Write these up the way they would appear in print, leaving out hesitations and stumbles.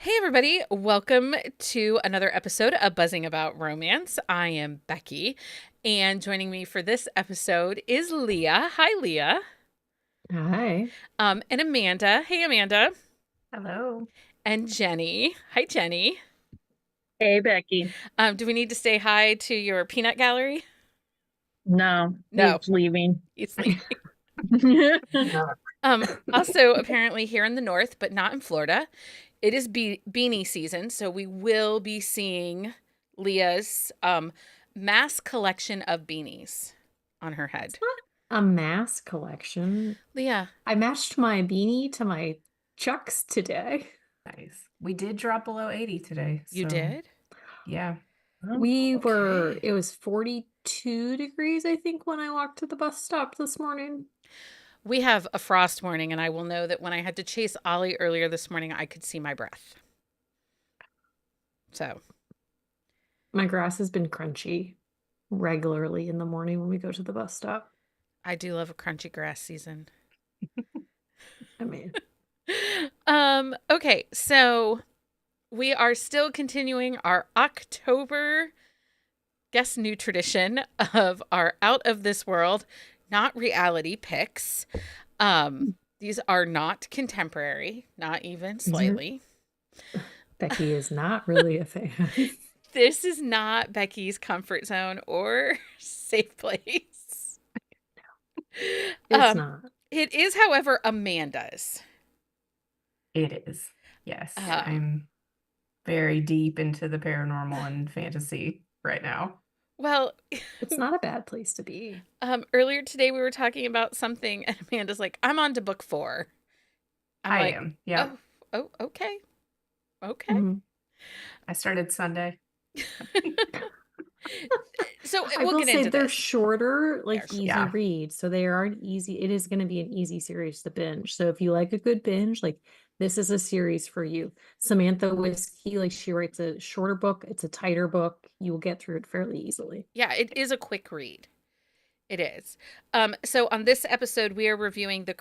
Hey, everybody. Welcome to another episode of Buzzing About Romance. I am Becky, and joining me for this episode is Leah. Hi, Leah. Hi. And Amanda. Hey, Amanda. Hello. And Jenni. Hi, Jenni. Hey, Becky. Do we need to say hi to your peanut gallery? No, No. he's leaving. He's leaving. Also, apparently here in the north, but not in Florida, it is beanie season, so we will be seeing Leah's mass collection of beanies on her head. It's not a mass collection. Leah, I matched my beanie to my Chucks today. Nice. We did drop below 80 today. you so, did? Yeah. Okay. It was 42 degrees, I think, when I walked to the bus stop this morning. We have a frost warning, and I will know that when I had to chase Ollie earlier this morning, I could see my breath. So. My grass has been crunchy regularly in the morning when we go to the bus stop. I do love a crunchy grass season. I mean, Okay, so we are still continuing our October guess new tradition of our out of this world, not reality picks. These are not contemporary, not even slightly. Becky is not really a fan. This is not Becky's comfort zone or safe place. It's not. It is, however, Amanda's. It is. Yes. Uh-huh. I'm very deep into the paranormal and fantasy right now. Well, It's not a bad place to be. earlier today we were talking about something, and Amanda's like, "I'm on to book 4." I'm like, am. Yeah. Oh, okay. Okay. Mhm. I started Sunday. So I we'll will get say into they're this. shorter, like They're easy Yeah. reads. So they are an easy, it is going to be an easy series to binge. So if you like a good binge, like this is a series for you. Samantha Whiskey, like she writes a shorter book, it's a tighter book. You will get through it fairly easily. Yeah, it is a quick read. It is. So on this episode, we are reviewing The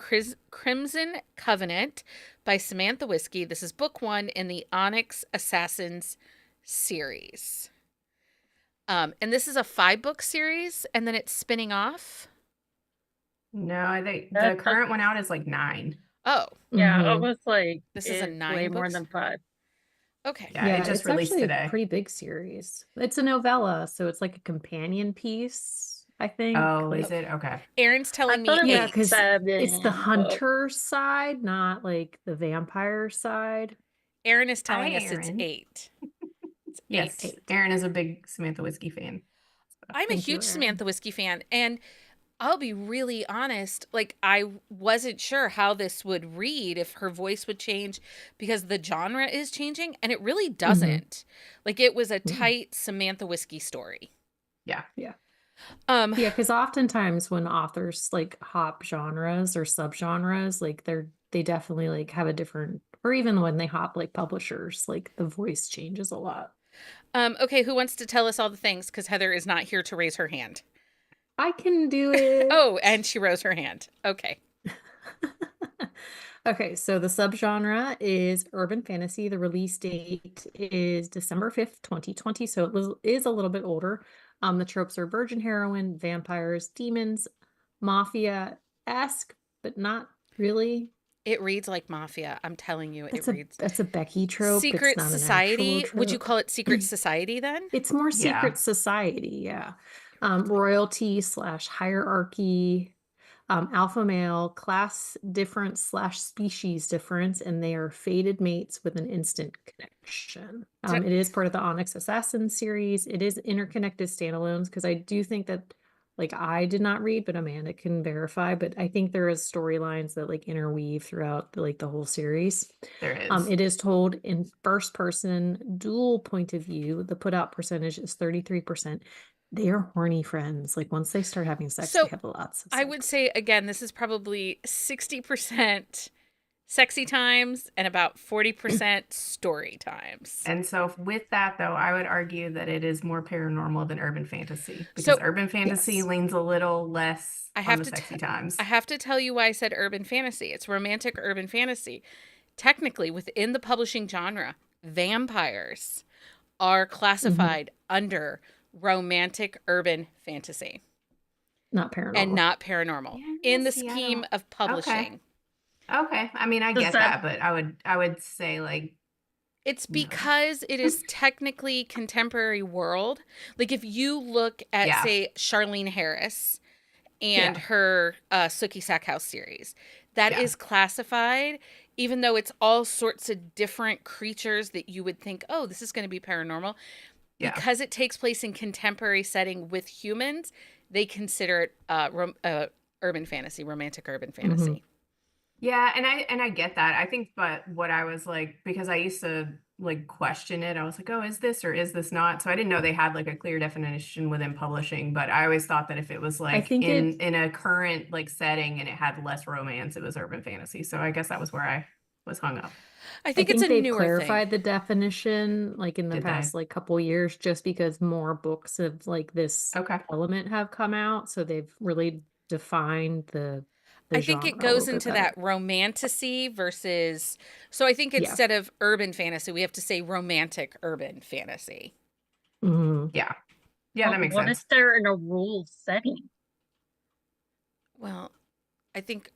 Crimson Covenant by Samantha Whiskey. This is book 1 in the Onyx Assassins series. And this is a 5-book series, and then it's spinning off. No, I think the current one out is like 9. Oh, Yeah, Mhm. almost like this is a it's 9 way more books? than 5. Okay. Yeah, Yeah, it just it's released actually today. a pretty big series. It's a novella, so it's like a companion piece, I think. Oh, Like, is it? Okay. Aaron's telling me thought it yeah, 8. because it's the 7 hunter side, not like the vampire side. Aaron is telling Hi, us it's Aaron. 8. It's Yes. 8. Aaron is a big Samantha Whiskey fan. I'm a Thank you, huge Aaron. Samantha Whiskey fan, and I'll be really honest, like I wasn't sure how this would read, if her voice would change, because the genre is changing, and it really doesn't. Like it was a tight Samantha Whiskey story. Yeah. Yeah. Um Yeah, because oftentimes when authors like hop genres or subgenres, like they definitely like have a different, or even when they hop like publishers, like the voice changes a lot. Okay, who wants to tell us all the things, because Heather is not here to raise her hand. I can do it. Oh, and she rose her hand. Okay. Okay, so the subgenre is urban fantasy. The release date is December 5th, 2020. So is a little bit older. The tropes are virgin heroine, vampires, demons, mafia-esque, but not really. It reads like mafia. I'm telling you, it reads. That's a Becky trope. It's Secret not an society. actual Would you trope. call it secret society then? It's more Yeah. secret society, yeah. Royalty / hierarchy, alpha male, class difference / species difference, and they are fated mates with an instant connection. It is part of the Onyx Assassins series. It is interconnected standalones, because I do think that, like, I did not read, but Amanda can verify, but I think there is storylines that like interweave throughout the whole series. There is. It is told in first person dual point of view. The put out percentage is 33%. They are horny friends. Like once they start having sex, So, they have lots of sex. I would say, again, this is probably 60% sexy times and about 40% story times. And so with that, though, I would argue that it is more paranormal than urban fantasy, because So- urban fantasy Yes. leans a little less I on have the to sexy times. I have to tell you why I said urban fantasy. It's romantic urban fantasy. Technically, within the publishing genre, vampires are classified under romantic urban fantasy Not and paranormal. not paranormal Yeah, in the see, I scheme don't- of publishing. Okay. I mean, I Does get that- that, but I would say like It's no. because it is technically contemporary world. Like if you look at, Yeah. say, Charlene Harris and Yeah. her Sookie Stackhouse series, that Yeah. is classified, even though it's all sorts of different creatures that you would think, oh, this is going to be paranormal. Yeah. Because it takes place in contemporary setting with humans, they consider it urban fantasy, romantic urban fantasy. Yeah, and I get that. I think, but what I was like, because I used to like question it, I was like, oh, is this or is this not? So I didn't know they had like a clear definition within publishing, but I always thought that if it was like think in a current like setting and it had less romance, it was urban fantasy. So I guess that was where I was hung up. I think it's a they've newer clarified thing. the definition like in the Did they? past like couple years just because more books of like this Okay. element have come out, so they've really defined the I think genre it a little goes bit into better. that romantasy versus. So I think Yeah. instead of urban fantasy, we have to say romantic urban fantasy. Mhm. Yeah. Yeah, that makes What sense. is there in a rule setting? Well, I think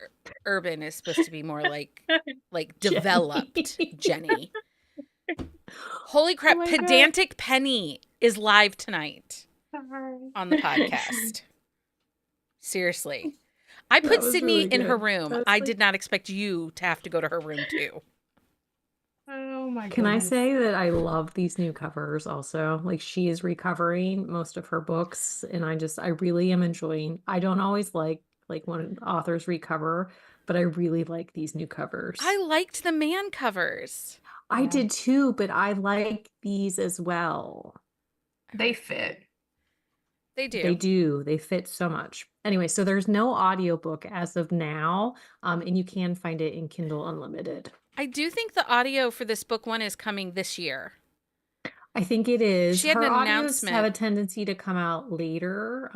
urban is supposed to be more like Jenni. developed, Jenny. Holy crap, my God. Pedantic Penny is live tonight on the podcast. Seriously. I That put was Sydney really in her good. room. That's I like- did not expect you to have to go to her room too. Oh my Can I goodness. say that I love these new covers also? Like she is recovering most of her books and I really am enjoying. I don't always like when authors recover, but I really like these new covers. I liked the man covers. I Yeah. did too, but I like these as well. They fit. They do. They do. They fit so much. Anyway, so there's no audiobook as of now, and you can find it in Kindle Unlimited. I do think the audio for this book one is coming this year. I think it is. She had Her an audios announcement. have a tendency to come out later.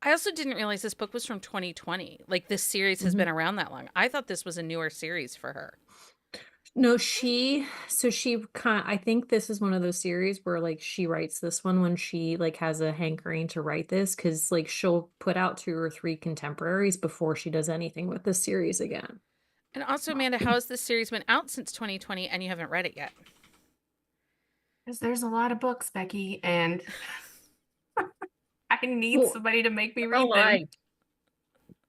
I also didn't realize this book was from 2020. Like this series has been around that long. I thought this was a newer series for her. No, she I think this is one of those series where like she writes this one when she like has a hankering to write this because like she'll put out 2 or 3 contemporaries before she does anything with this series again. And also, Amanda, how has this series been out since 2020 and you haven't read it yet? Because there's a lot of books, Becky, and I need Well, somebody to make me Oh, read them. like,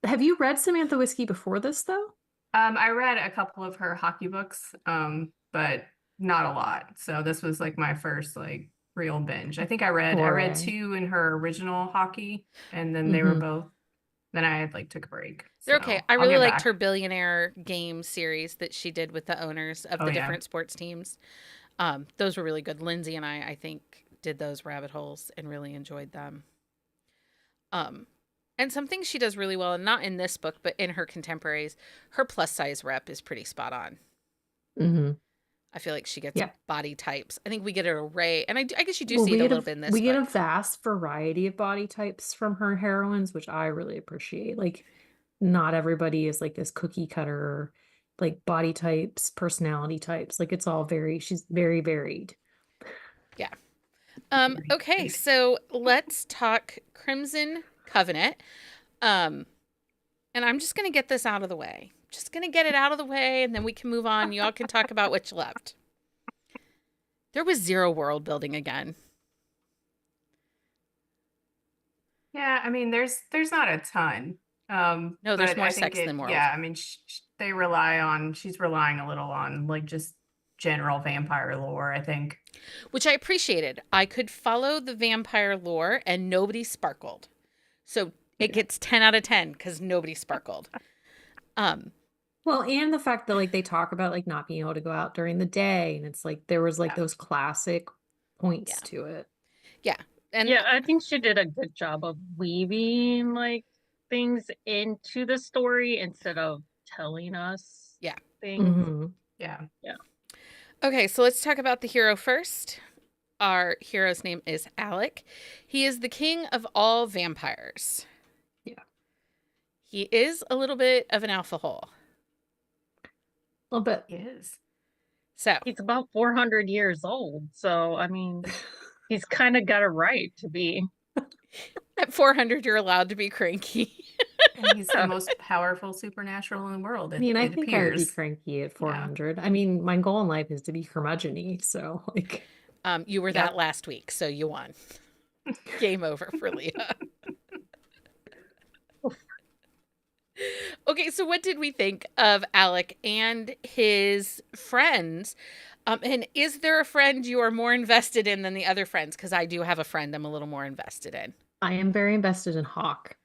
Have you read Samantha Whiskey before this though? I read a couple of her hockey books, but not a lot. So this was like my first like real binge. I think I read Foray. 2 in her original hockey, and then they were Mhm. both. Then I had like took a break. They're So okay. I I'll really get liked back. her billionaire game series that she did with the owners of Oh, the yeah. different sports teams. Those were really good. Lindsay and I think, did those rabbit holes and really enjoyed them. And some things she does really well, and not in this book, but in her contemporaries, her plus size rep is pretty spot on. Mhm. I feel like she gets Yeah. body types. I think we get an array, and I guess you do Well, see it a little bit in this we get a book. vast variety of body types from her heroines, which I really appreciate. Like, not everybody is like this cookie cutter, like body types, personality types. Like, she's very varied. Okay, so let's talk Crimson Covenant. And I'm just going to get this out of the way. Just going to get it out of the way, and then we can move on. Y'all can talk about what you left. There was zero world building again. Yeah, I mean, there's not a ton. No, there's but more I think sex than world. Yeah, I mean, she's relying a little on like just general vampire lore, I think. Which I appreciated. I could follow the vampire lore and nobody sparkled. So it gets 10 out of 10 because nobody sparkled. Well, and the fact that like they talk about like not being able to go out during the day, and it's like there was like Yeah. those classic points Yeah. to it. Yeah. And yeah, I think she did a good job of weaving like things into the story instead of telling us Yeah. things. Mhm. Yeah. okay, so let's talk about the hero first. Our hero's name is Alec. He is the king of all vampires. Yeah. He is a little bit of an alpha hole. A little bit. He is. So He's about 400 years old. So, I mean, he's kind of got a right to be. at 400, you're allowed to be cranky. And he's the most powerful supernatural in the world. I mean, I it think I would be appears. cranky at Yeah. 400. I mean, my goal in life is to be curmudgeon-y, so like You were Yep. that last week, so you won. Game over for Leah. Okay, so what did we think of Alec and his friends? And is there a friend you are more invested in than the other friends? Because I do have a friend I'm a little more invested in. I am very invested in Hawk.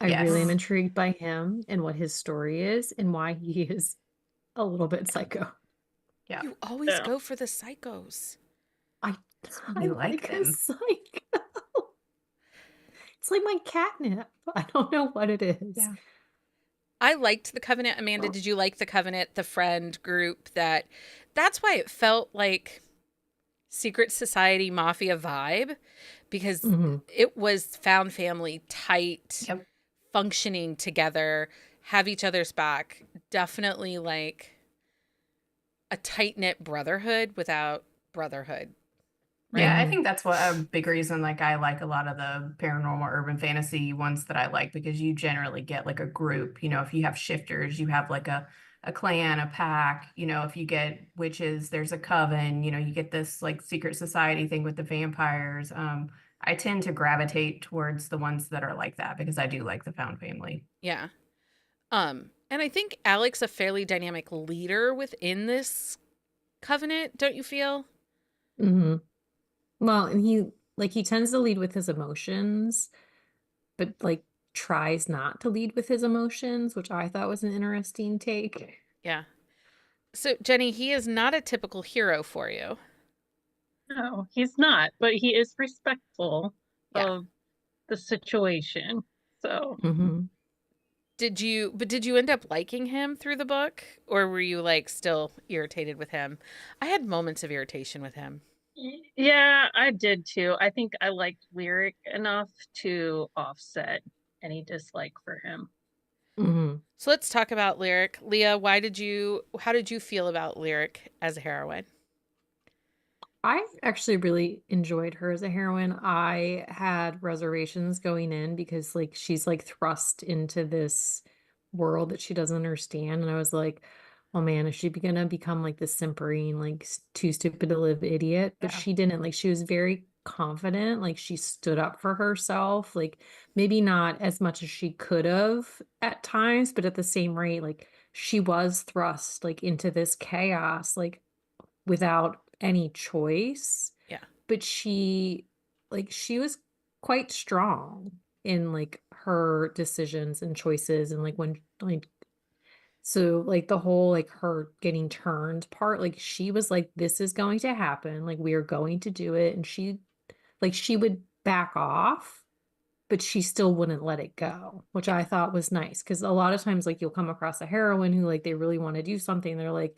I really am Yes. intrigued by him and what his story is and why he is a little bit psycho. Yeah. You always Yeah. go for the psychos. I You like like a them. psycho. It's like my catnip. I don't know what it is. Yeah. I liked the Covenant. Amanda, did you like the Covenant, the friend group? That's why it felt like secret society mafia vibe, because Mhm. it was found family, tight, Yep. functioning together, have each other's back. Definitely like a tight-knit brotherhood without brotherhood. Yeah, I Mhm. think that's what a big reason like I like a lot of the paranormal urban fantasy ones that I like, because you generally get like a group. If you have shifters, you have like a clan, a pack. If you get witches, there's a coven. You get this like secret society thing with the vampires. I tend to gravitate towards the ones that are like that because I do like the found family. Yeah. And I think Alec's a fairly dynamic leader within this covenant, don't you feel? Mhm. Well, and he tends to lead with his emotions, but like tries not to lead with his emotions, which I thought was an interesting take. Yeah. So, Jenni, he is not a typical hero for you. No, he's not, but he is respectful Yeah. of the situation. So, Mm-hmm. Did you end up liking him through the book, or were you like still irritated with him? I had moments of irritation with him. yeah, I did too. I think I liked Lyric enough to offset any dislike for him. Mm-hmm. So let's talk about Lyric. Leah, how did you feel about Lyric as a heroine? I actually really enjoyed her as a heroine. I had reservations going in because like she's like thrust into this world that she doesn't understand. And I was like, oh man, is she gonna become like this simpering, like too stupid to live idiot? But Yeah. she didn't. Like she was very confident. Like she stood up for herself. Like maybe not as much as she could have at times, but at the same rate, like she was thrust like into this chaos. Like without any choice, Yeah. but she was quite strong in like her decisions and choices and like when like so like the whole like her getting turned part, like she was like this is going to happen, like we are going to do it, and she would back off, but she still wouldn't let it go, which Yeah. I thought was nice. Because a lot of times, like, you'll come across a heroine who, like, they really want to do something. They're like,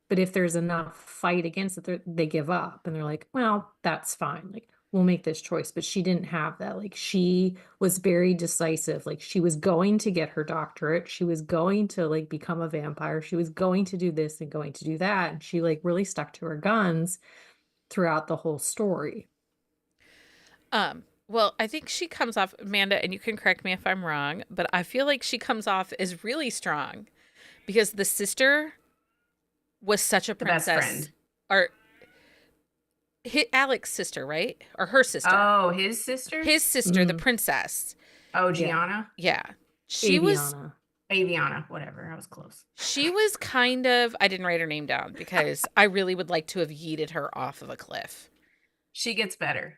but if there's enough fight against it, they give up. And they're like, well, that's fine. Like, we'll make this choice. But she didn't have that. Like, she was very decisive. Like, she was going to get her doctorate. She was going to, like, become a vampire. She was going to do this and going to do that. And she, like, really stuck to her guns throughout the whole story. Well, I think she comes off, Amanda, and you can correct me if I'm wrong, but I feel like she comes off as really strong because the sister was such a The best princess. friend. Or Alec's sister, right? Or her sister. Oh, his sister? His sister, the Mm. princess. Oh, Yeah. Gianna? Yeah. She was Aviana. Whatever. I was close. she was kind of, I didn't write her name down because I really would like to have yeeted her off of a cliff. She gets better.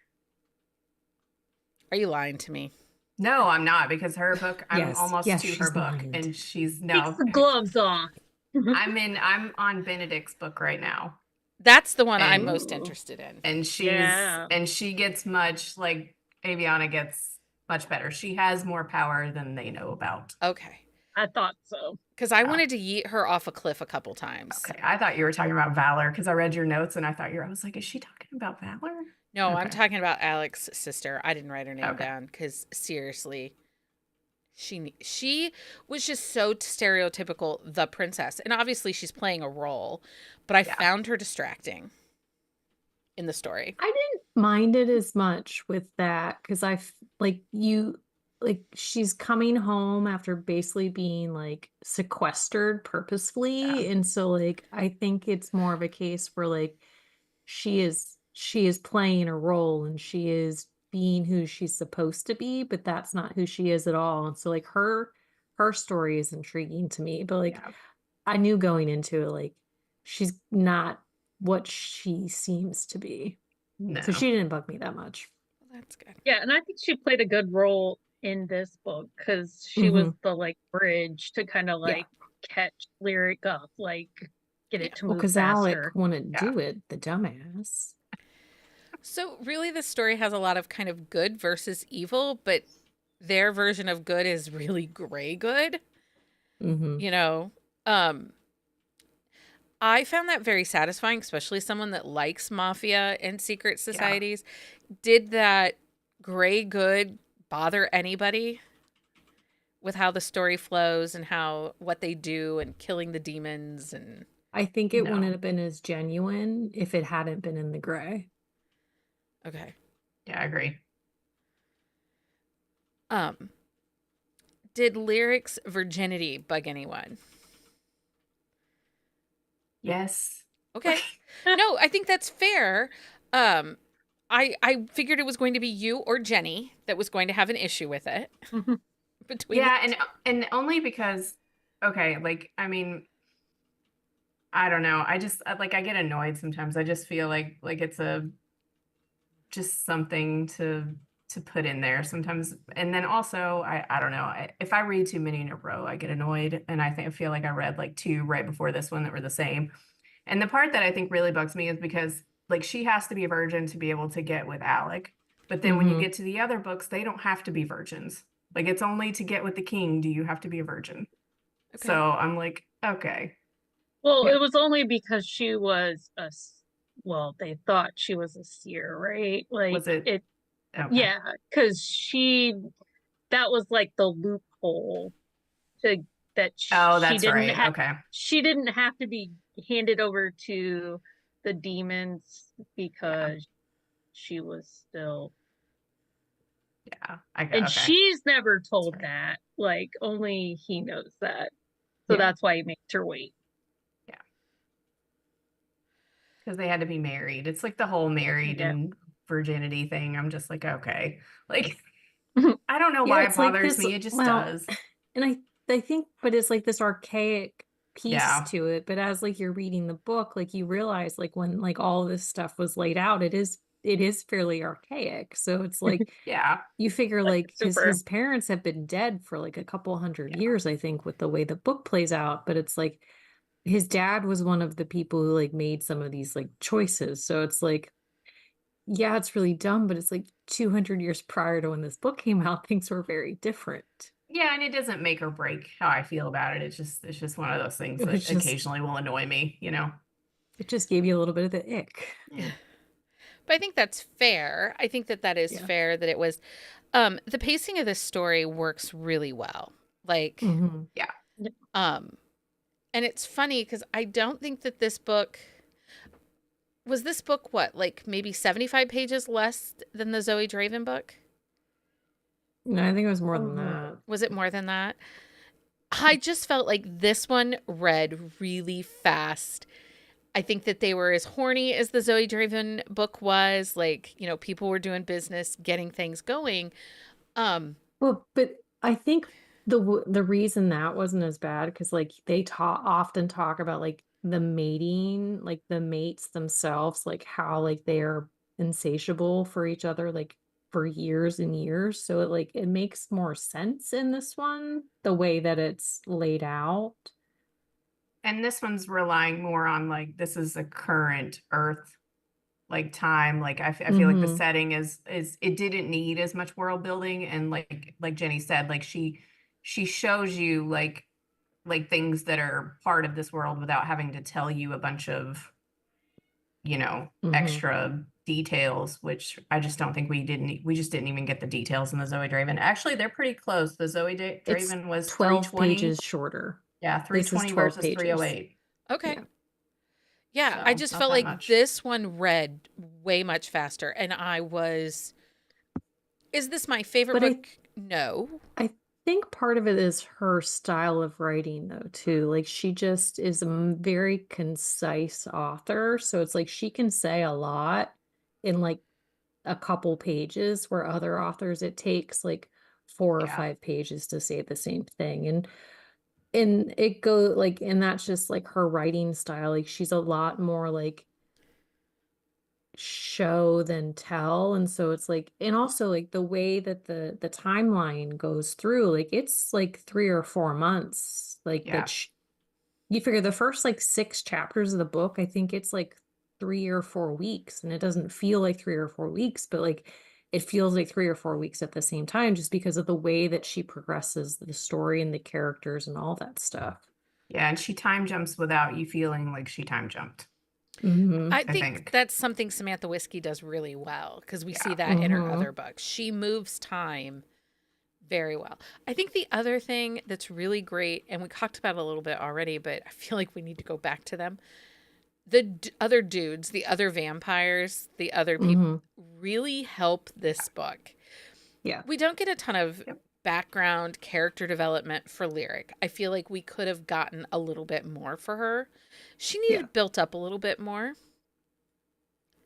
Are you lying to me? No, I'm not, because her book, I'm Yes, almost yes, to she's her book, blind. and she's Takes no. the gloves off. I'm on Benedict's book right now, That's the one I'm And- most interested in. and Yeah. she gets much like Aviana gets much better. She has more power than they know about. Okay. I thought so. Because I Oh. wanted to yeet her off a cliff a couple times. Okay, I thought you were talking about Valor because I read your notes and I thought I was like, is she talking about Valor? No, I'm Okay. talking about Alec's sister. I didn't write her name Okay. down because seriously, She was just so stereotypical the princess. And obviously she's playing a role, but I Yeah. found her distracting in the story. I didn't mind it as much with that because she's coming home after basically being like sequestered purposefully. Yeah. And so like I think it's more of a case where like she is playing a role and she is being who she's supposed to be, but that's not who she is at all. And so like her story is intriguing to me, but like Yeah. I knew going into it like she's not what she seems to be. No. So she didn't bug me that much. Well, that's good. Yeah, and I think she played a good role in this book because she was the like bridge to kind of Yeah. like catch Lyric up, like get Yeah. it to Well, move because Alec faster. wouldn't Yeah. do it, the dumbass. So really this story has a lot of kind of good versus evil, but their version of good is really gray good. Mm-hmm. You know, I found that very satisfying, especially someone that likes mafia and secret societies. Did that gray good bother anybody with how the story flows and what they do and killing the demons and I think it No. wouldn't have been as genuine if it hadn't been in the gray. okay. Yeah, I agree. Did Lyric's virginity bug anyone? Yes. Okay. No, I think that's fair. I figured it was going to be you or Jenni that was going to have an issue with it. Between Yeah, the and only because okay, like I mean, I don't know. I just like I get annoyed sometimes. I just feel like it's a just something to put in there sometimes. And then also I don't know. If I read too many in a row, I get annoyed and I feel like I read like two right before this one that were the same. And the part that I think really bugs me is because like she has to be a virgin to be able to get with Alec. But then when you Mhm. get to the other books, they don't have to be virgins. Like it's only to get with the king do you have to be a virgin. Okay. So I'm like, okay. Well, Yeah. it was only because she was well, they thought she was a seer, right? Like Was it it, okay? yeah, because that was like the loophole to that Oh, she that's didn't right. have Okay. she didn't have to be handed over to the demons because she was still, Yeah. I got and okay. she's never told right. that, like only he knows that, so Yeah. that's why he makes her wait. Because they had to be married. It's like the whole married Yeah. and virginity thing. I'm just like, okay. Like I don't know Yeah, why it it's like bothers this, me. It just well, does. and I think, but it's like this archaic piece Yeah. to it. But as like you're reading the book, like you realize like when like all this stuff was laid out, it is fairly archaic. So it's like Yeah. you figure like his Super. parents have been dead for like a couple hundred Yeah. years, I think, with the way the book plays out. But it's like his dad was one of the people who like made some of these like choices. So it's like, yeah, it's really dumb, but it's like 200 years prior to when this book came out, things were very different. Yeah, and it doesn't make or break how I feel about it. It's just one of those things It that was just occasionally will annoy me, you know. it just gave you a little bit of the ick. Yeah. But I think that's fair. I think that is Yeah. fair that it was the pacing of this story works really well. Like Mhm. and it's funny cuz I don't think that this book what, like maybe 75 pages less than the Zoe Draven book? No, I think it was more than that. Was it more than that? I just felt like this one read really fast. I think that they were as horny as the Zoe Draven book was. Like, you know, people were doing business, getting things going. Well, but I think the reason that wasn't as bad because like they often talk about like the mating, like the mates themselves, like how like they're insatiable for each other, like for years and years. So it makes more sense in this one, the way that it's laid out. And this one's relying more on like this is a current Earth like time. Like I feel like the Mm-hmm. setting is it didn't need as much world building and like Jenny said, like she shows you like things that are part of this world without having to tell you a bunch of, you know, Mm-hmm. extra details, which I just don't think we just didn't even get the details in the Zoe Draven. Actually, they're pretty close. The Zoe It's Draven was 12 320. pages shorter. Yeah, This is 320 12 versus pages. 308. Okay. Yeah. Yeah, I So, just not felt that like much. this one read way much faster, and is this my favorite But book? No. I think part of it is her style of writing, though, too. Like, she just is a very concise author. So it's like she can say a lot in like a couple pages, where other authors, it takes like 4 or Yeah. 5 pages to say the same thing. And it go like, and that's just like her writing style. Like, she's a lot more like show than tell. And so it's like, and also like the way that the timeline goes through, like it's like 3 or 4 months, like Yeah. you figure the first like 6 chapters of the book, I think it's like 3 or 4 weeks, and it doesn't feel like 3 or 4 weeks, but like it feels like 3 or 4 weeks at the same time, just because of the way that she progresses the story and the characters and all that stuff. Yeah, and she time jumps without you feeling like she time jumped. Mm-hmm. I I think think. that's something Samantha Whiskey does really well, because we see Yeah. that in her Mhm. other books. She moves time very well. I think the other thing that's really great, and we talked about it a little bit already, but I feel like we need to go back to them. The other dudes, the other vampires, the other people Mhm. really help this book. Yeah. We don't get a ton of Yep. background character development for Lyric. I feel like we could have gotten a little bit more for her. She needed Yeah. built up a little bit more.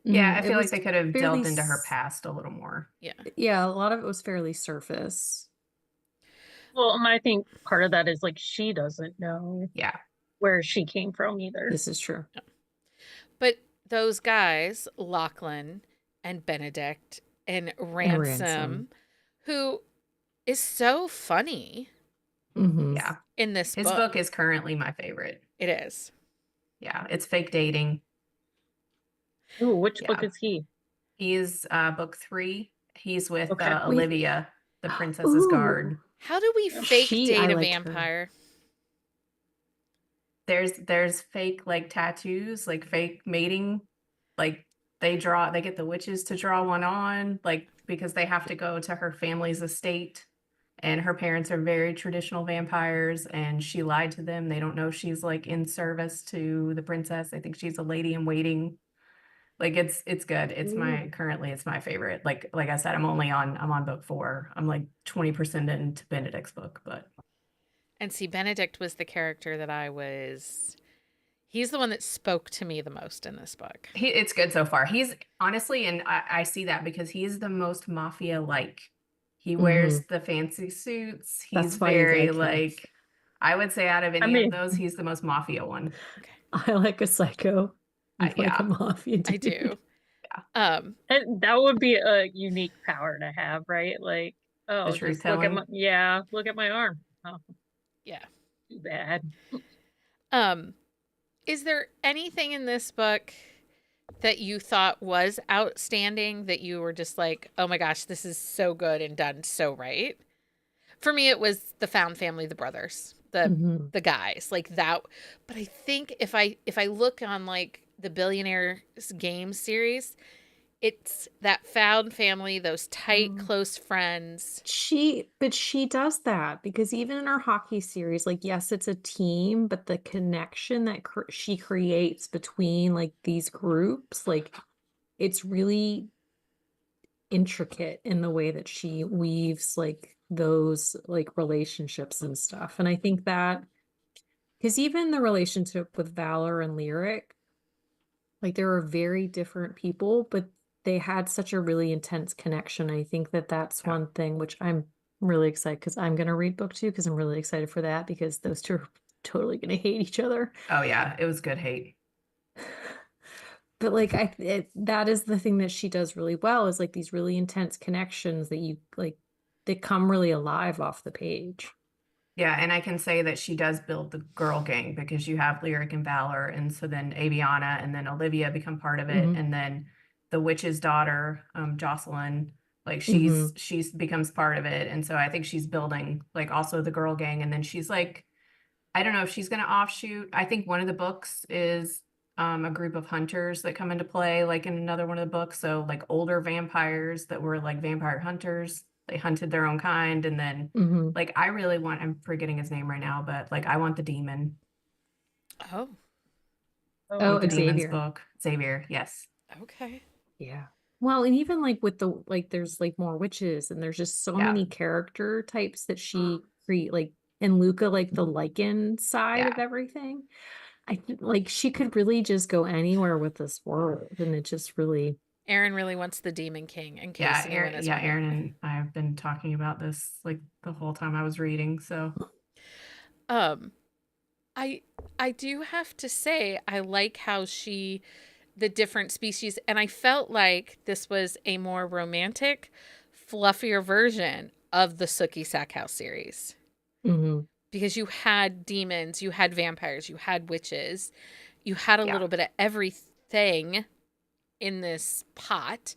Yeah, Mhm. I It feel like was they could have fairly delved into her past a little more. Yeah. Yeah, a lot of it was fairly surface. Well, and I think part of that is like she doesn't know Yeah. where she came from either. This is true. But those guys, Lachlan and Benedict and Ransom, Ransom. who is so funny Mhm. Yeah. in this His book is currently my favorite. It is. Yeah, it's fake dating. Ooh, which book Yeah. is he? He's book 3. He's with Okay. Wait. Olivia, the Princess's Guard. Ooh. How do we fake I date a liked her. vampire? There's fake like tattoos, like fake mating. Like they get the witches to draw one on, like because they have to go to her family's estate, and her parents are very traditional vampires, and she lied to them. They don't know she's like in service to the princess. They think she's a lady in waiting. Like it's good. Currently it's my favorite. Like I said, I'm on book 4. I'm like 20% into Benedict's book, but And see, Benedict was the character that he's the one that spoke to me the most in this book. it's good so far. He's honestly, and I see that because he's the most mafia like. He wears the fancy suits. He's That's why you very like him. I would say out of any mean- of those, he's the most mafia one. I like a psycho. You like Yeah. a mafia dude. I do. Yeah. And that would be a unique power to have, right? Like, oh, truth just look at telling. look at my arm. Oh, Yeah. too bad. Is there anything in this book that you thought was outstanding that you were just like, oh my gosh, this is so good and done so right? For me, it was the found family, the brothers, the guys, like that. But I think if I look on like the Billionaires Game series, it's that found family, those tight, close friends. But she does that because even in her hockey series, like, yes, it's a team, but the connection that she creates between like these groups, like it's really intricate in the way that she weaves like those like relationships and stuff. And I think that because even the relationship with Valor and Lyric, like they were very different people, but they had such a really intense connection. I think that that's Yeah. one thing which I'm really excited because I'm going to read book 2 because I'm really excited for that because those two are totally going to hate each other. Oh yeah, it was good hate. But like that is the thing that she does really well is like these really intense connections that you like they come really alive off the page. Yeah, and I can say that she does build the girl gang because you have Lyric and Valor, and so then Aviana and then Olivia become part of it, and then the witch's daughter, Jocelyn, like she's becomes part of it, and so I think she's building like also the girl gang, and then she's like, I don't know if she's gonna offshoot. I think one of the books is a group of hunters that come into play, like in another one of the books. So like older vampires that were like vampire hunters. They hunted their own kind, and then Mhm. like I really want, I'm forgetting his name right now, but like I want the demon. Oh, Oh, Like the demon's Xavier. book. Xavier, yes. okay. Yeah. Well, and even like with the like there's like more witches and there's just so Yeah. many character types that she create like and Luca like the lichen side of Yeah. everything. Like she could really just go anywhere with this world and it just really Aaron really wants the Demon King, in case anyone is wondering. Aaron and I have been talking about this like the whole time I was reading, so Um, I I do have to say I like how the different species, and I felt like this was a more romantic, fluffier version of the Sookie Sackhouse series. Mhm. Because you had demons, you had vampires, you had witches, you had a Yeah. little bit of everything in this pot.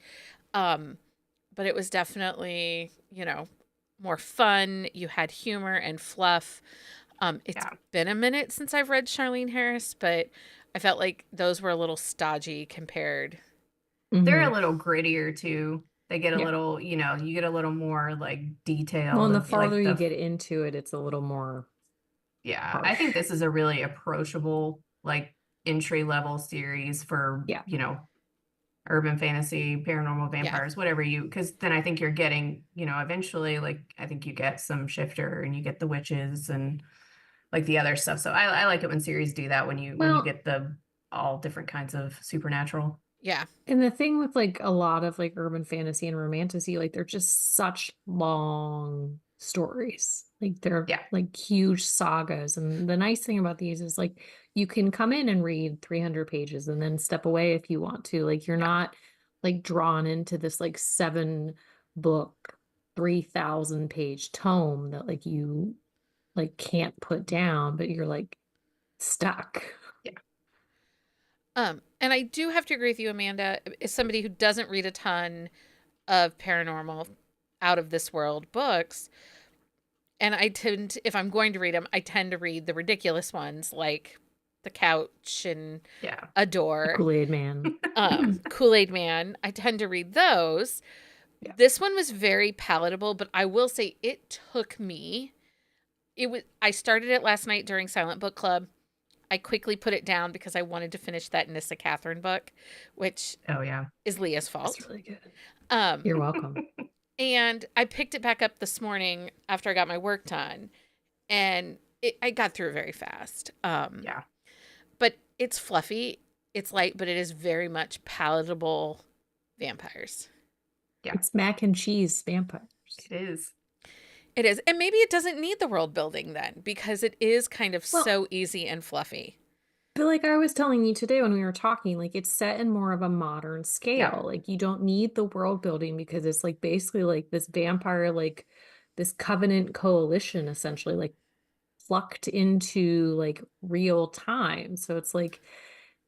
But it was definitely, more fun. You had humor and fluff. It's Yeah. been a minute since I've read Charlene Harris, but I felt like those were a little stodgy compared. They're a Mhm. little grittier too. They get a Yeah. little, you get a little more like Well, detailed and the of farther like you the get into it, it's a little more yeah. I harsh. think this is a really approachable like entry level series for, Yeah. urban fantasy, paranormal Yeah. vampires, whatever because then I think you're getting, eventually like I think you get some shifter and you get the witches and like the other stuff. So I like it when series do that when you Well, get the all different kinds of supernatural. Yeah. and the thing with like a lot of like urban fantasy and romantasy, like they're just such long stories. Like they're Yeah. like huge sagas. And the nice thing about these is like you can come in and read 300 pages and then step away if you want to. Like you're Yeah. not like drawn into this like 7 book, 3,000 page tome that like you like can't put down, but you're like stuck. And I do have to agree with you, Amanda, as somebody who doesn't read a ton of paranormal out of this world books. And if I'm going to read them, I tend to read the ridiculous ones like The Couch and Yeah. The Adore, Kool-Aid Man. Kool-Aid Man. I tend to read those. Yeah. This one was very palatable, but I will say it took me. I started it last night during Silent Book Club. I quickly put it down because I wanted to finish that Nissa Catherine book, which Oh yeah. is Leah's fault. That's really good. You're welcome. And I picked it back up this morning after I got my work done, and I got through it very fast. Yeah. But it's fluffy, it's light, but it is very much palatable vampires. Yeah. It's mac and cheese vampires. It is. It is. And maybe it doesn't need the world building then, because it is kind of Well, so easy and fluffy. but like I was telling you today when we were talking, like it's set in more of a modern scale. Like you don't need the world building because it's like basically like this vampire, like this covenant coalition essentially, like plucked into like real time. So it's like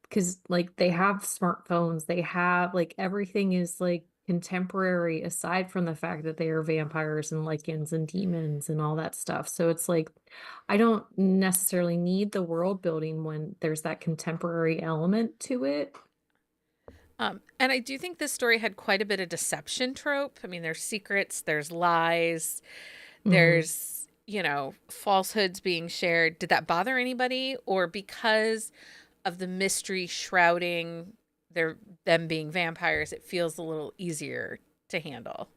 because like they have smartphones, they have like everything is like contemporary aside from the fact that they are vampires and lycans and demons and all that stuff. So it's like I don't necessarily need the world building when there's that contemporary element to it. And I do think this story had quite a bit of deception trope. I mean, there's secrets, there's lies, there's, falsehoods being shared. Did that bother anybody? Or because of the mystery shrouding them being vampires, it feels a little easier to handle?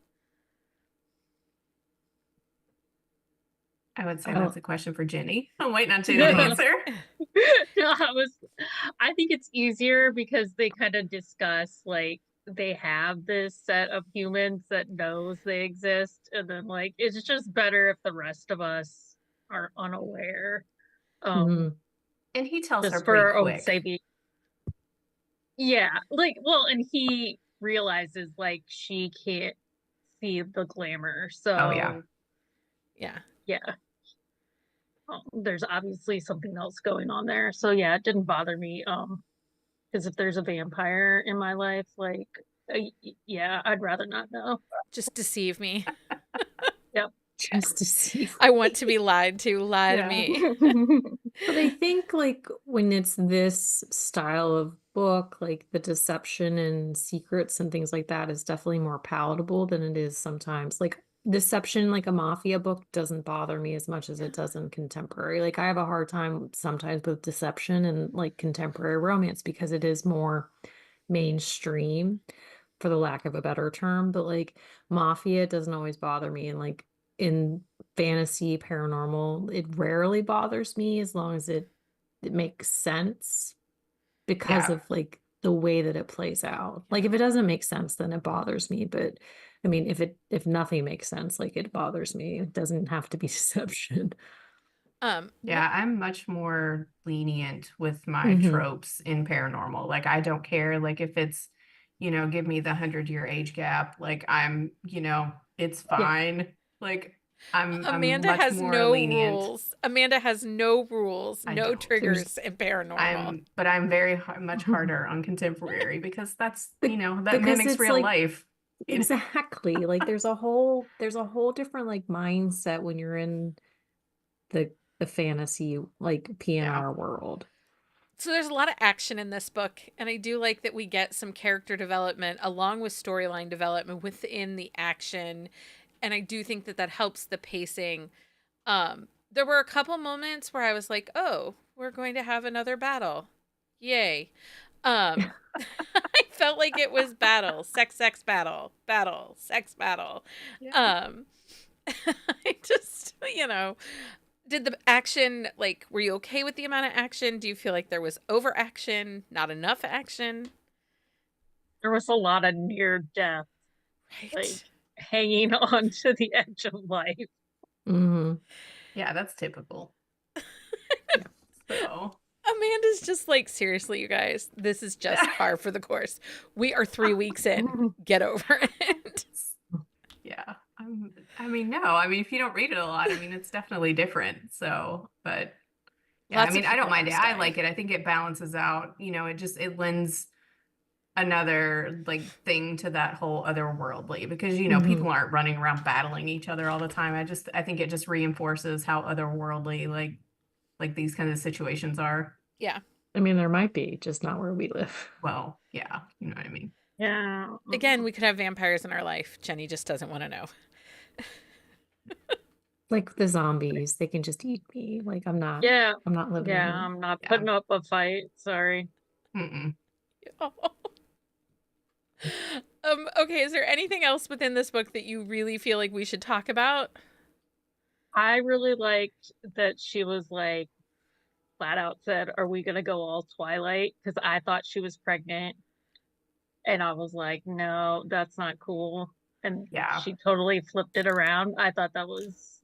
I would say Oh. that's a question for Jenni. I'm waiting on Jenni to answer. No, I think it's easier because they kind of discuss like they have this set of humans that knows they exist, and then like it's just better if the rest of us are unaware. Mhm. And he tells her Just for pretty our own quick. safety. Yeah, like and he realizes like she can't see the glamour, so Oh yeah. Yeah. there's obviously something else going on there. So yeah, it didn't bother me. Because if there's a vampire in my life, like, yeah, I'd rather not know. Just deceive me. Yep. Just to see. I want to be lied to. Lie to Yeah. me. But I think like when it's this style of book, like the deception and secrets and things like that is definitely more palatable than it is sometimes. Like deception, like a mafia book, doesn't bother me as much as it does in contemporary. Like I have a hard time sometimes with deception and like contemporary romance because it is more mainstream, for the lack of a better term. But like mafia doesn't always bother me. And like in fantasy, paranormal, it rarely bothers me as long as it makes sense because Yeah. of like the way that it plays out. Like if it doesn't make sense, then it bothers me. But I mean, if nothing makes sense, like it bothers me. It doesn't have to be deception. Yeah, I'm much more lenient with my Hmm. tropes in paranormal. Like I don't care like if it's, give me the 100-year age gap, like it's Yeah. fine. Like I'm Amanda much has more no lenient. rules. Amanda has no rules, I no don't. There's triggers in paranormal. I'm very much harder on contemporary because that's, be- that because mimics it's real like life. exactly like there's a whole different like mindset when you're in the the fantasy like Yeah. PNR world. So there's a lot of action in this book, and I do like that we get some character development along with storyline development within the action, and I do think that that helps the pacing. There were a couple moments where I was like, "Oh, we're going to have another battle. Yay." I felt like it was battle, sex battle, battle, sex battle. Yeah. Um I just, did the action, like, were you okay with the amount of action? Do you feel like there was over action, not enough action? There was a lot of near death, like Right. hanging on to the edge of life. Hmm. Yeah, that's typical. Yeah. So, Amanda's just like, seriously, you guys, this is just par for the course. We are 3 weeks in. Get over it. yeah. No, I mean, if you don't read it a lot, I mean, it's definitely different. So, but yeah, I Lots of mean, I don't people mind it. almost I dying. like it. I think it balances out, it lends another like thing to that whole otherworldly because, Hmm. people aren't running around battling each other all the time. I think it just reinforces how otherworldly like these kinds of situations are. Yeah. I mean, there might be, just not where we live. Well, yeah, you know what I mean? Yeah. Again, we could have vampires in our life. Jenny just doesn't want to know. Like the zombies, they can just eat me. Like Yeah. I'm not living in Yeah. it. I'm not Yeah. putting up a fight. Sorry. Mm-mm. Okay, is there anything else within this book that you really feel like we should talk about? I really liked that she was like flat out said, "Are we gonna go all Twilight?" Because I thought she was pregnant, and I was like, "No, that's not cool." And Yeah. she totally flipped it around. I thought that was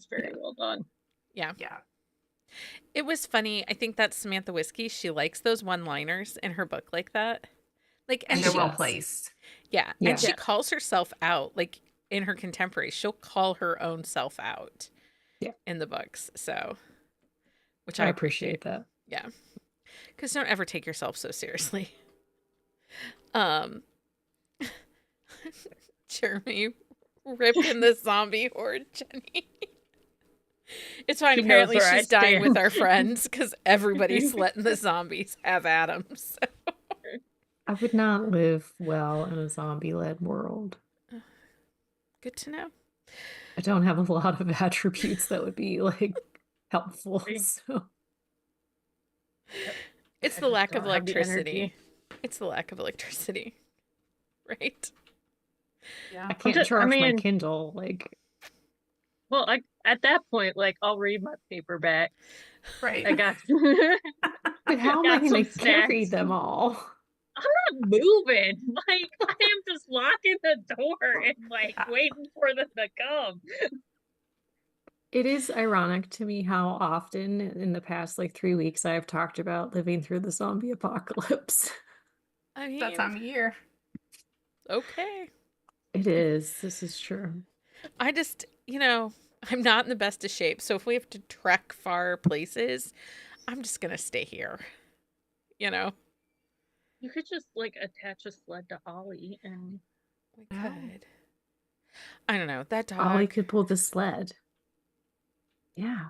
very Yeah. well done. Yeah. Yeah. It was funny. I think that Samantha Whiskey, she likes those one-liners in her book like that. Like, And and they're she, well Yes. placed. yeah, and Yeah. she Yeah. calls herself out. Like in her contemporary, she'll call her own self out Yeah. in the books. So, which I I appreciate. appreciate that. Yeah, because don't ever take yourself so seriously. Um, Jeremy ripping the zombie horde, Jenny. It's fine. She knows Apparently, where I she's dying with stand. our friends because everybody's letting the zombies have Adams. So. I would not live well in a zombie-led world. Good to know. I don't have a lot of attributes that would be like helpful. So It's I the just lack of don't have the electricity. energy. It's the lack of electricity, right? Yeah. I can't I charge my mean, Kindle. Like, well, at that point, like I'll read my paperback. Right. I got but how am I got going to some carry snacks. them all? I'm not moving. Like I am just locking the door and like waiting for them to come. It is ironic to me how often in the past like 3 weeks I've talked about living through the zombie apocalypse. I That mean, time of year. okay. It is. This is true. I just, I'm not in the best of shape. So if we have to trek far places, I'm just going to stay here. You know? You could just like attach a sled to Ollie and We Yeah. could. I don't know. That Ollie dog, could pull the sled. Yeah.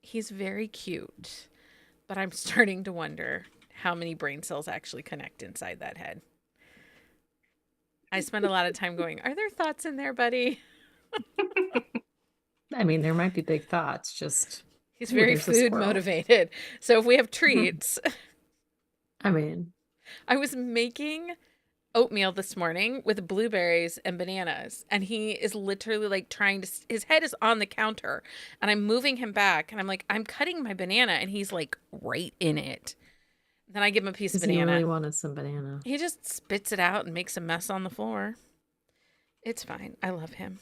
he's very cute, but I'm starting to wonder how many brain cells actually connect inside that head. I spend a lot of time going, are there thoughts in there, buddy? I mean, there might be big thoughts, just He's ooh, very there's a food squirrel. motivated. So if we have treats, I mean, I was making oatmeal this morning with blueberries and bananas, and he is literally like trying to, his head is on the counter, and I'm moving him back, and I'm like, I'm cutting my banana, and he's like right in it. Then I give him a piece of because he banana. really wanted some banana. He just spits it out and makes a mess on the floor. It's fine. I love him.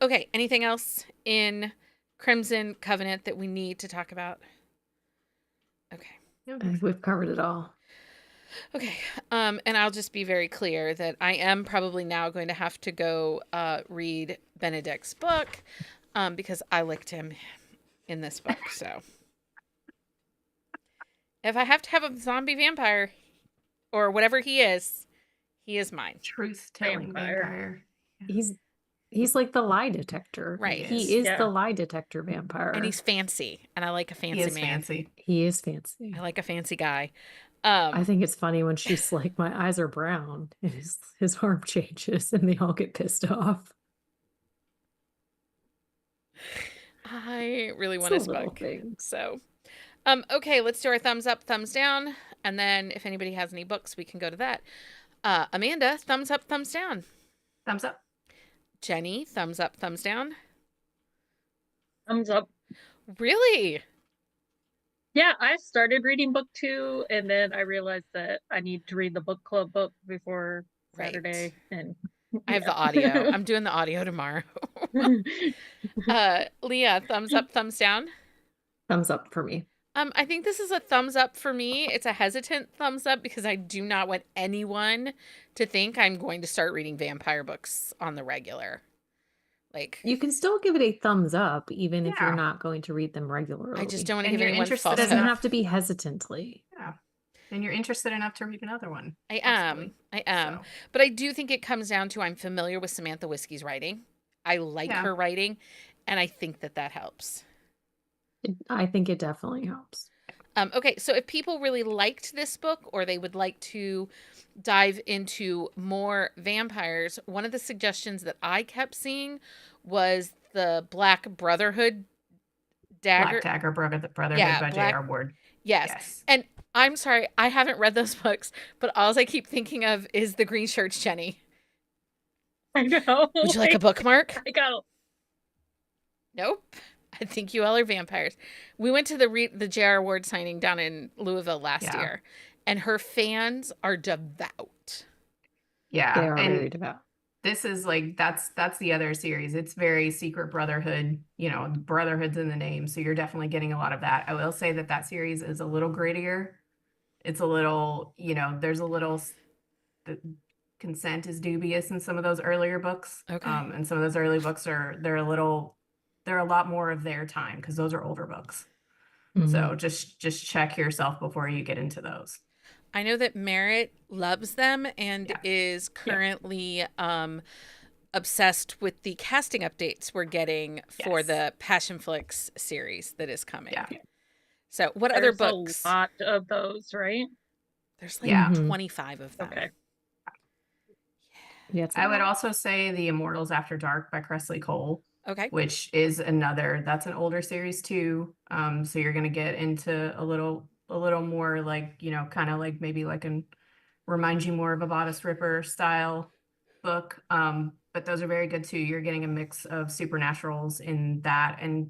Okay, anything else in Crimson Covenant that we need to talk about? Okay. I think we've covered it all. Okay. And I'll just be very clear that I am probably now going to have to go read Benedict's book because I licked him in this book. So if I have to have a zombie vampire or whatever he is mine. Truth-telling vampire. He's like the lie detector. Right. He is Yeah. the lie detector vampire. And he's fancy. And I like a fancy He is man. fancy. He is fancy. I like a fancy guy. I think it's funny when she's like, my eyes are brown, and his arm changes, and they all get pissed off. I really want It's his a little book. thing. So, okay, let's do our thumbs up, thumbs down, and then if anybody has any books, we can go to that. Amanda, thumbs up, thumbs down. Thumbs up. Jenni, thumbs up, thumbs down. Thumbs up. Really? Yeah, I started reading book 2, and then I realized that I need to read the book club book before Right. Saturday. And I have the audio. I'm doing the audio tomorrow. Leah, thumbs up, thumbs down. Thumbs up for me. I think this is a thumbs up for me. It's a hesitant thumbs up because I do not want anyone to think I'm going to start reading vampire books on the regular. Like, You can still give it a thumbs up, even if you're Yeah. not going to read them regularly. I just don't want to And give you're anyone interested false It doesn't hope. have to be hesitantly. Yeah. And you're interested enough to read another one. I Absolutely. am. So, But I do think it comes down to I'm familiar with Samantha Whiskey's writing. I like Yeah. her writing, and I think that helps. I think it definitely helps. Okay, so if people really liked this book or they would like to dive into more vampires, one of the suggestions that I kept seeing was the Black Brotherhood dagger. Black Dagger Brotherhood Yeah, by Black- J.R. Ward. Yes. Yes. And I'm sorry, I haven't read those books, but all I keep thinking of is the green shirts, Jenni. I know. Would you like a bookmark? I got Nope. I think you all are vampires. We went to the J.R. Ward signing down in Louisville last Yeah. year, and her fans are devout. Yeah. They are and very devout. this is like that's the other series. It's very secret brotherhood, brotherhood's in the name, so you're definitely getting a lot of that. I will say that series is a little grittier. It's a little, there's a little the consent is dubious in some of those earlier books. Okay. And some of those early books they're a lot more of their time because those are older books. Mhm. So just check yourself before you get into those. I know that Merritt loves them and Yeah. is currently obsessed with the casting updates we're getting for Yes. the Passionflix series that is coming. Yeah. So what other There's books? a lot of those, right? There's like Yeah. 25 of them. Okay. Yeah, it's a I would lot. also say The Immortals After Dark by Cressley Cole, Okay. which is that's an older series too. So you're gonna get into a little more like, kind of like maybe like remind you more of a Bodice Ripper style book. But those are very good too. You're getting a mix of supernaturals in that. And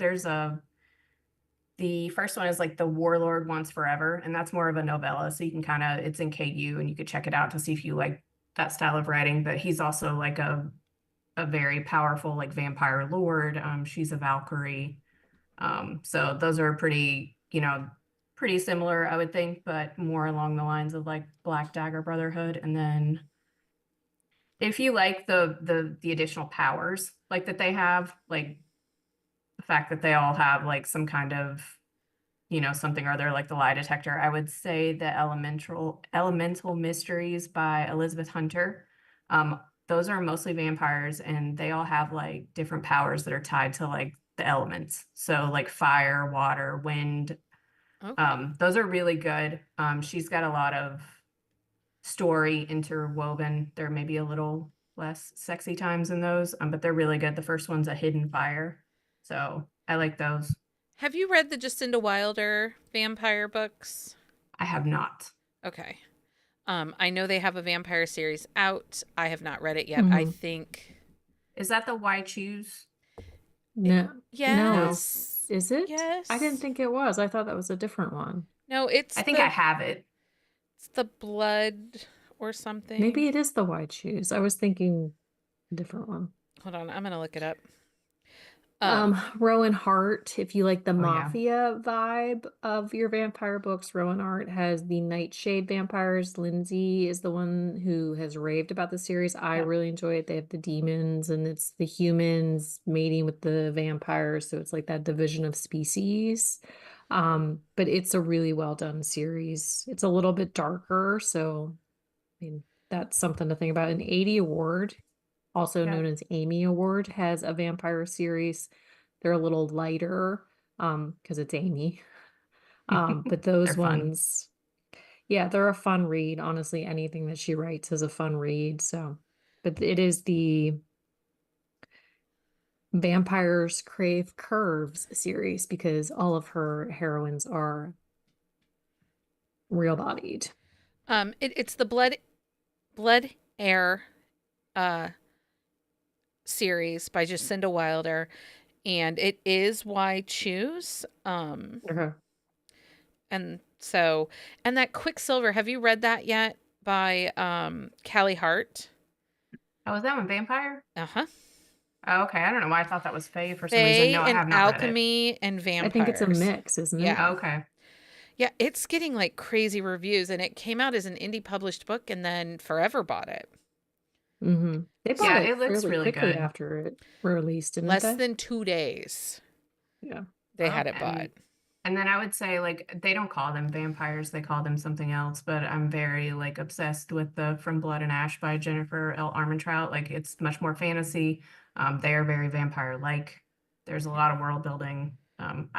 the first one is like The Warlord Wants Forever, and that's more of a novella. So you can it's in KU and you could check it out to see if you like that style of writing. But he's also like a very powerful like vampire lord. She's a Valkyrie. So those are pretty similar, I would think, but more along the lines of like Black Dagger Brotherhood. And then if you like the additional powers like that they have, like the fact that they all have like some kind of something or other like the lie detector, I would say the Elemental Mysteries by Elizabeth Hunter. those are mostly vampires, and they all have like different powers that are tied to like the elements. So like fire, water, wind. Okay. Those are really good. She's got a lot of story interwoven. They're maybe a little less sexy times in those, but they're really good. The first one's a hidden fire. So I like those. Have you read the Jacinda Wilder vampire books? I have not. Okay. I know they have a vampire series out. I have not read it yet. I Mhm. think Is that the Why Choose? No, no, yes. is it? Yes. I didn't think it was. I thought that was a different one. No, it's I think I have it. it's the blood or something. Maybe it is the White Shoes. I was thinking a different one. Hold on, I'm gonna look it up. Rowan Hart, if you like the yeah. mafia vibe of your vampire books, Rowan Hart has the Nightshade vampires. Lindsay is the one who has raved about the series. I Yep. really enjoy it. They have the demons and it's the humans mating with the vampires, so it's like that division of species. But it's a really well done series. It's a little bit darker, so I mean that's something to think about. An 80 award, also Yeah. known as Amy Award, has a vampire series. They're a little lighter because it's Amy. But those They're fun. ones, yeah, they're a fun read. Honestly, anything that she writes is a fun read. So, but it is the Vampires Crave Curves series because all of her heroines are real bodied. It's the Blood Air series by Jacinda Wilder, and it is Why Choose. Okay. And so, and that Quicksilver, have you read that yet by Callie Hart? Oh, is that one vampire? Uh-huh. Oh, okay. I don't know why I thought that was Fae for some Fae reason. No, I and have not read it. alchemy and I vampires. think it's a mix, isn't it? Yeah. Okay. Yeah, it's getting like crazy reviews, and it came out as an indie published book, and then Forever bought it. Mm-hmm. They bought Yeah, it it looks fairly really quickly good. after it released, didn't Less they? than 2 days, Yeah. they Oh, had it bought. And then I would say like they don't call them vampires, they call them something else, but I'm very like obsessed with the From Blood and Ash by Jennifer L. Armentrout. Like it's much more fantasy. They are very vampire-like. There's a lot of world building. I'm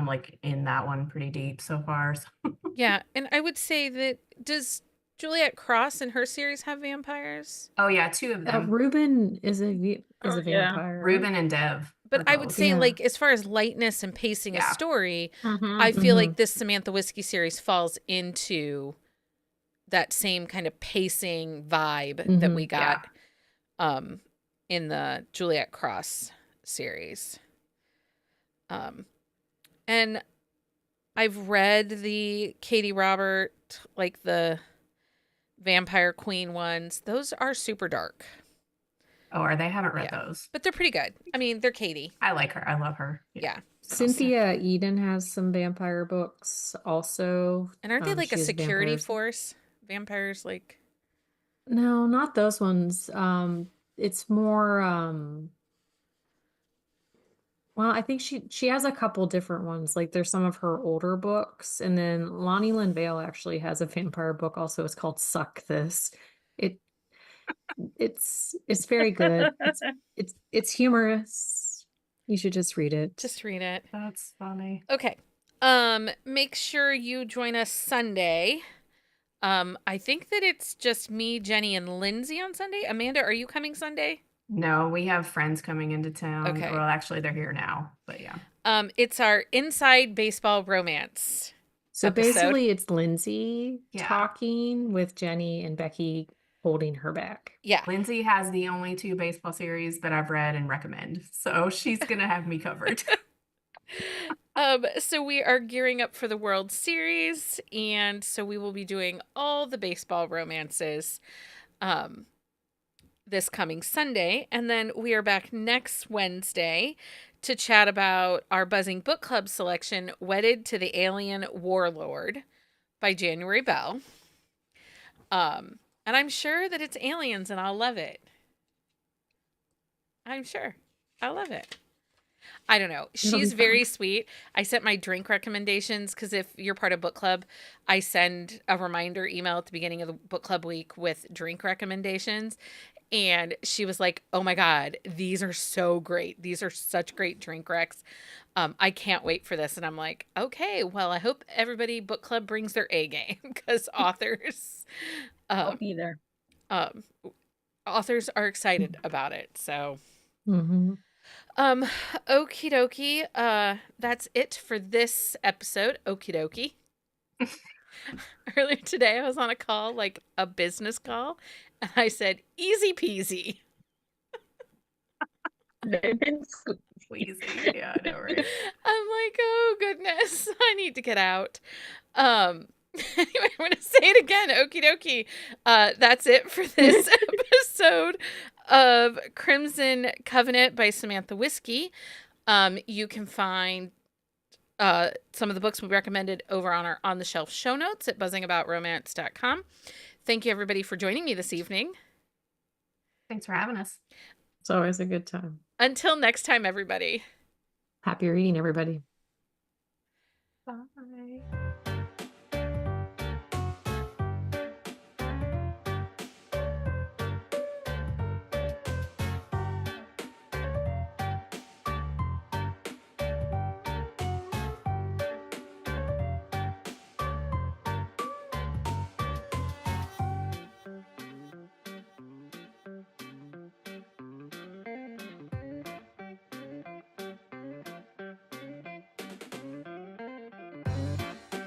like in that one pretty deep so far. So. Yeah, and I would say that does Juliet Cross and her series have vampires? Oh yeah, two of them. Reuben is a Oh, yeah. vampire. Reuben and Dev. But are I would both. say, Yeah. like, as far as lightness and pacing a Yeah. story, Mhm. I feel Mhm. like this Samantha Whiskey series falls into that same kind of pacing vibe that we got in the Juliet Cross series. And I've read the Katie Robert, like the Vampire Queen ones. Those are super dark, Oh, are they? Haven't read Yeah. those. but they're pretty good. I mean, they're Katie. I like her. I love her. Yeah. So. Cynthia Eden has some vampire books also. And aren't they like a she has security vampires. force? Vampires, like. No, not those ones. It's more well, I think she has a couple different ones. Like there's some of her older books, and then Lonnie Lynn Vale actually has a vampire book also. It's called Suck This. It it's very good. It's humorous. You should just read it. Just read it. That's funny. Okay. Make sure you join us Sunday. I think that it's just me, Jenny, and Lindsay on Sunday. Amanda, are you coming Sunday? No, we have friends coming into town. Okay. Well, actually, they're here now, but yeah. It's our Inside Baseball Romance. So episode. basically, it's Lindsay Yeah. talking with Jenny and Becky holding her back. Yeah. Lindsay has the only 2 baseball series that I've read and recommend, so she's gonna have me covered. So we are gearing up for the World Series, and so we will be doing all the baseball romances this coming Sunday, and then we are back next Wednesday to chat about our Buzzing Book Club selection, Wedded to the Alien Warlord by January Bell. And I'm sure that it's aliens and I'll love it. I'm sure. I'll love it. I don't know. It'll be She's very fun. sweet. I sent my drink recommendations because if you're part of book club, I send a reminder email at the beginning of the book club week with drink recommendations. And she was like, oh my God, these are so great. These are such great drink recs. I can't wait for this. And I'm like, okay, well, I hope everybody book club brings their A game because I'll um, be there. um, authors are excited about it. So, Mm-hmm. okie dokie. That's it for this episode. Okie dokie. Earlier today, I was on a call, like a business call, and I said, easy peasy. Please. Yeah, I know, right? I'm like, oh goodness, I need to get out. Anyway, I'm going to say it again. Okie dokie. That's it for this episode of Crimson Covenant by Samantha Whiskey. You can find some of the books we recommended over on our On the Shelf show notes at buzzingaboutromance.com. Thank you, everybody, for joining me this evening. Thanks for having us. It's always a good time. Until next time, everybody. Happy reading, everybody. Bye.